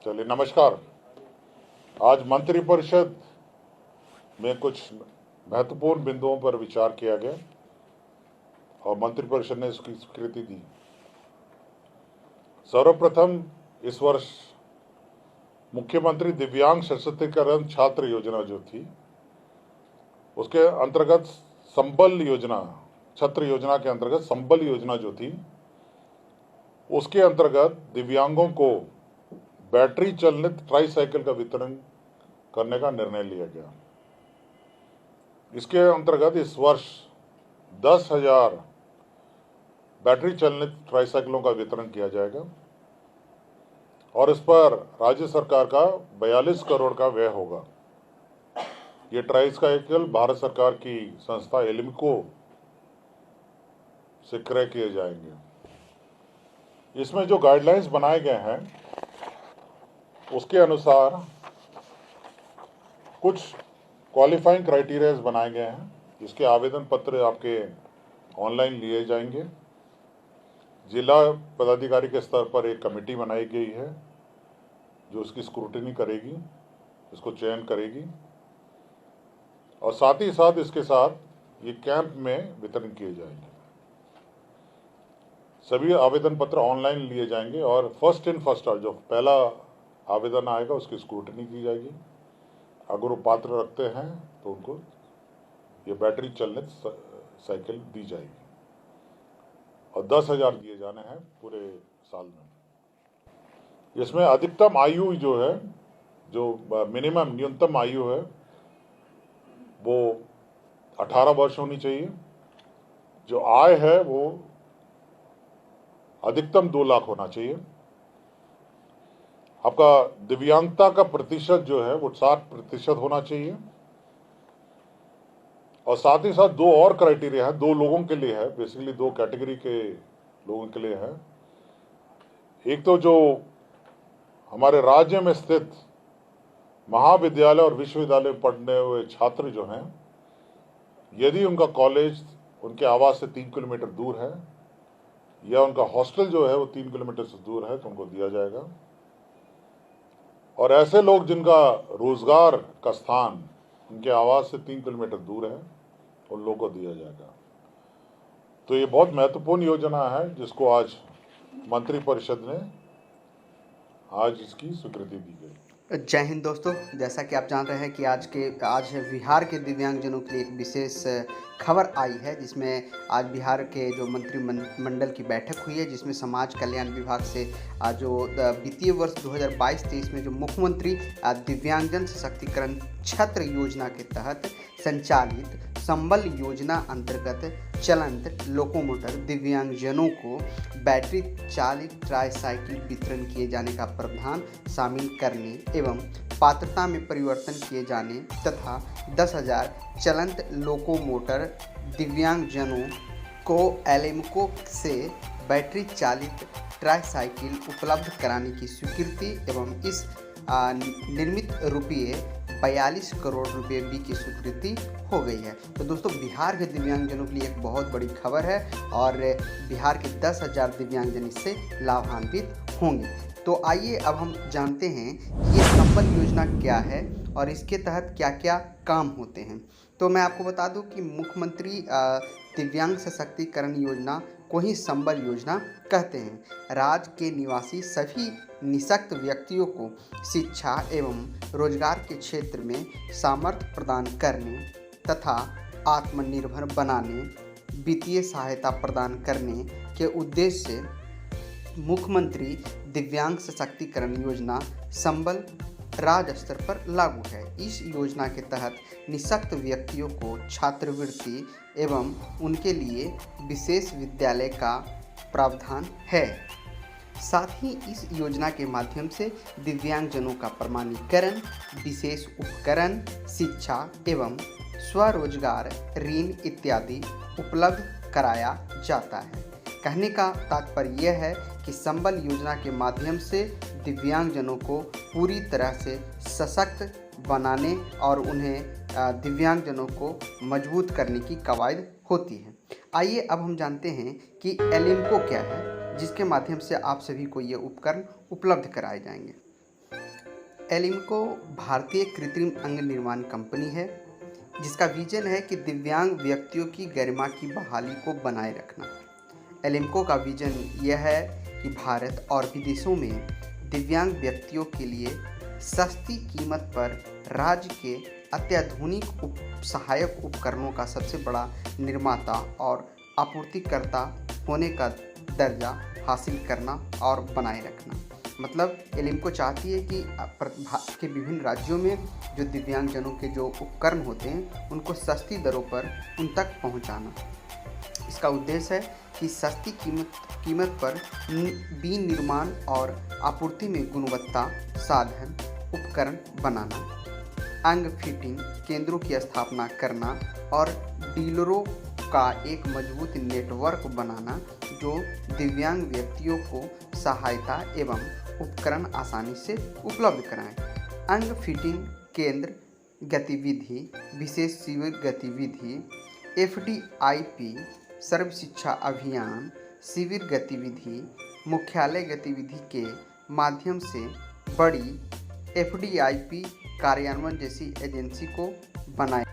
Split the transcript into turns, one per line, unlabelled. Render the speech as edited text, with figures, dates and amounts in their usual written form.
चलिए नमस्कार। आज मंत्रिपरिषद में कुछ महत्वपूर्ण बिंदुओं पर विचार किया गया और मंत्रिपरिषद ने इसकी स्वीकृति दी। सर्वप्रथम इस वर्ष मुख्यमंत्री दिव्यांग सशक्तिकरण छात्र योजना जो थी उसके अंतर्गत संबल योजना, छात्र योजना के अंतर्गत संबल योजना जो थी उसके अंतर्गत दिव्यांगों को बैटरी चालित ट्राईसाइकिल का वितरण करने का निर्णय लिया गया। इसके अंतर्गत इस वर्ष 10,000 बैटरी चालित ट्राईसाइकिलों का वितरण किया जाएगा और इस पर राज्य सरकार का 42 करोड़ का व्यय होगा। ये ट्राईसाइकिल भारत सरकार की संस्था एलिम्को से क्रय किए जाएंगे। इसमें जो गाइडलाइंस बनाए गए हैं उसके अनुसार कुछ क्वालिफाइंग क्राइटेरियाज बनाए गए हैं। इसके आवेदन पत्र आपके ऑनलाइन लिए जाएंगे। जिला पदाधिकारी के स्तर पर एक कमेटी बनाई गई है जो इसकी स्क्रूटिनी करेगी, इसको चयन करेगी और साथ ही साथ इसके साथ ये कैंप में वितरण किए जाएंगे। सभी आवेदन पत्र ऑनलाइन लिए जाएंगे और फर्स्ट इन फर्स्ट आउट, जो पहला आवेदन आएगा उसकी स्क्रूटनी की जाएगी। अगर वो पात्र रखते हैं तो उनको ये बैटरी चालित साइकिल दी जाएगी और 10,000 दिए जाने हैं पूरे साल में। इसमें अधिकतम आयु जो है, जो मिनिमम न्यूनतम आयु है वो 18 वर्ष होनी चाहिए। जो आय है वो अधिकतम 2 लाख होना चाहिए। आपका दिव्यांगता का प्रतिशत जो है वो 60% होना चाहिए और साथ ही साथ 2 और क्राइटेरिया है, 2 लोगों के लिए है, बेसिकली 2 कैटेगरी के लोगों के लिए है। एक तो जो हमारे राज्य में स्थित महाविद्यालय और विश्वविद्यालय में पढ़ने हुए छात्र जो हैं, यदि उनका कॉलेज उनके आवास से 3 किलोमीटर दूर है या उनका हॉस्टल जो है वो 3 किलोमीटर से दूर है तो उनको दिया जाएगा। और ऐसे लोग जिनका रोजगार का स्थान उनके आवास से 3 किलोमीटर दूर है उन लोगों को दिया जाएगा। तो ये बहुत महत्वपूर्ण योजना है जिसको आज मंत्रिपरिषद ने आज इसकी स्वीकृति दी गई।
जय हिंद दोस्तों, जैसा कि आप जान रहे हैं कि आज बिहार के दिव्यांगजनों के लिए एक विशेष खबर आई है, जिसमें आज बिहार के जो मंत्रिमंडल की बैठक हुई है, जिसमें समाज कल्याण विभाग से जो वित्तीय वर्ष 2022-23 में जो मुख्यमंत्री दिव्यांगजन सशक्तिकरण छात्र योजना के तहत संचालित संबल योजना अंतर्गत चलंत लोकोमोटर दिव्यांगजनों को बैटरी चालित ट्राईसाइकिल वितरण किए जाने का प्रावधान शामिल करने एवं पात्रता में परिवर्तन किए जाने तथा 10,000 चलंत लोकोमोटर दिव्यांगजनों को एलिम्को से बैटरी चालित ट्राईसाइकिल उपलब्ध कराने की स्वीकृति एवं इस निर्मित रुपये 42 करोड़ रुपए भी की स्वीकृति हो गई है। तो दोस्तों, बिहार के दिव्यांगजनों के लिए एक बहुत बड़ी खबर है और बिहार के 10,000 दिव्यांगजन इससे लाभान्वित होंगे। तो आइए अब हम जानते हैं कि ये संबल योजना क्या है और इसके तहत क्या क्या काम होते हैं। तो मैं आपको बता दूं कि मुख्यमंत्री दिव्यांग सशक्तिकरण योजना को ही संबल योजना कहते हैं। राज्य के निवासी सभी निःशक्त व्यक्तियों को शिक्षा एवं रोजगार के क्षेत्र में सामर्थ्य प्रदान करने तथा आत्मनिर्भर बनाने, वित्तीय सहायता प्रदान करने के उद्देश्य से मुख्यमंत्री दिव्यांग सशक्तिकरण योजना संबल राज्य स्तर पर लागू है। इस योजना के तहत निःशक्त व्यक्तियों को छात्रवृत्ति एवं उनके लिए विशेष विद्यालय का प्रावधान है। साथ ही इस योजना के माध्यम से दिव्यांगजनों का प्रमाणीकरण, विशेष उपकरण, शिक्षा एवं स्वरोजगार ऋण इत्यादि उपलब्ध कराया जाता है। कहने का तात्पर्य यह है कि संबल योजना के माध्यम से दिव्यांगजनों को पूरी तरह से सशक्त बनाने और उन्हें दिव्यांगजनों को मजबूत करने की कवायद होती है। आइए अब हम जानते हैं कि एलिम्को क्या है, जिसके माध्यम से आप सभी को ये उपकरण उपलब्ध कराए जाएंगे। एलिम्को भारतीय कृत्रिम अंग निर्माण कंपनी है जिसका विजन है कि दिव्यांग व्यक्तियों की गरिमा की बहाली को बनाए रखना। एलिम्को का विजन यह है कि भारत और विदेशों में दिव्यांग व्यक्तियों के लिए सस्ती कीमत पर राज्य के अत्याधुनिक सहायक उपकरणों का सबसे बड़ा निर्माता और आपूर्तिकर्ता होने का दर्जा हासिल करना और बनाए रखना। मतलब एलिम्को चाहती है कि भारत के विभिन्न राज्यों में जो दिव्यांगजनों के जो उपकरण होते हैं उनको सस्ती दरों पर उन तक पहुंचाना। इसका उद्देश्य है कि सस्ती कीमत पर विनिर्माण और आपूर्ति में गुणवत्ता साधन उपकरण बनाना, अंग फिटिंग केंद्रों की स्थापना करना और डीलरों का एक मजबूत नेटवर्क बनाना जो दिव्यांग व्यक्तियों को सहायता एवं उपकरण आसानी से उपलब्ध कराएं। अंग फिटिंग केंद्र गतिविधि, विशेष शिविर गतिविधि, FDIP सर्व शिक्षा अभियान शिविर गतिविधि, मुख्यालय गतिविधि के माध्यम से बड़ी FDIP कार्यान्वयन जैसी एजेंसी को बनाए।